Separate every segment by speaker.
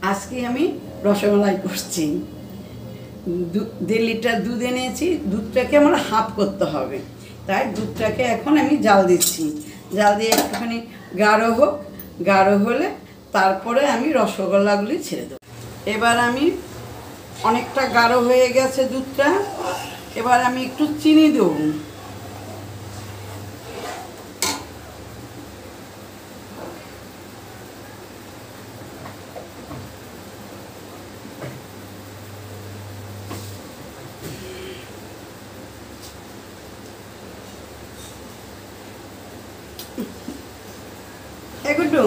Speaker 1: আজকে আমি রসমালাই করছি। 1.5 লিটার দুধ এনেছি। দুধটাকে আমার হাফ করতে হবে, তাই দুধটাকে এখন আমি জাল দিচ্ছি। জাল দিয়ে একটুখানি গাঢ় হোক, গাঢ় হলে তারপরে আমি রসগোল্লাগুলি ছেড়ে দেবো। এবার আমি অনেকটা গাঢ় হয়ে গেছে দুধটা, এবার আমি একটু চিনি দেবো। একটু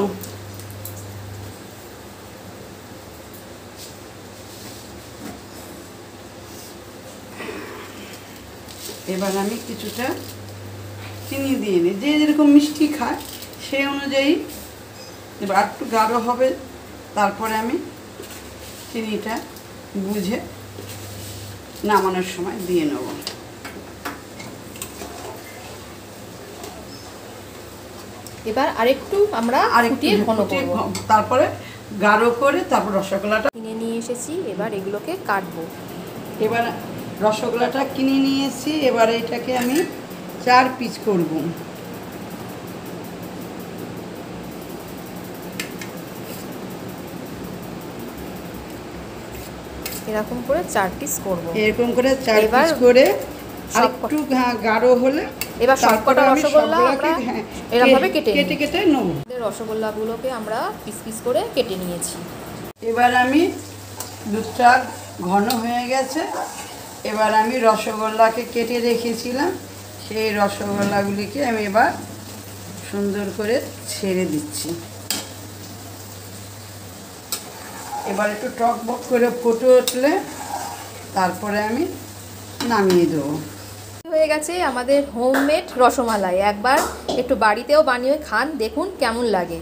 Speaker 1: এবার আমি কিছুটা চিনি দিয়ে নিই, যে যেরকম মিষ্টি খায় সেই অনুযায়ী। এবার একটু গাঢ় হবে, তারপরে আমি চিনিটা বুঝে নামানোর সময় দিয়ে নেব।
Speaker 2: এবার আরেকটু আমরা ফুটিয়ে ঘন করব,
Speaker 1: তারপরে গাঢ় করে তারপর রসগোল্লাটা
Speaker 2: কিনে নিয়ে এসেছি। এবার এগুলোকে কাটবো।
Speaker 1: এবার রসগোল্লাটা কিনে নিয়েছি, এবার এটাকে আমি 4 পিস করব।
Speaker 2: এরকম করে 4 পিস করব।
Speaker 1: এরকম করে 4 পিস করে একটু গাঢ় হলে
Speaker 2: এবার সবকটা রসগোল্লা আমরা এরকম ভাবে কেটে
Speaker 1: নেব।
Speaker 2: রসগোল্লাগুলোকে আমরা পিস পিস করে কেটে নিয়েছি।
Speaker 1: এবার আমি দুধটা ঘন হয়ে গেছে, এবার আমি রসগোল্লাকে কেটে রেখেছিলাম, সেই রসগোল্লাগুলিকে আমি এবার সুন্দর করে ছেড়ে দিচ্ছি। এবার একটু টকবক করে ফুটে উঠলে তারপরে আমি নামিয়ে দেবো।
Speaker 2: হয়ে গেছে আমাদের হোমমেড রসমালাই। একবার একটু বাড়িতেও বানিয়ে খান, দেখুন কেমন লাগে।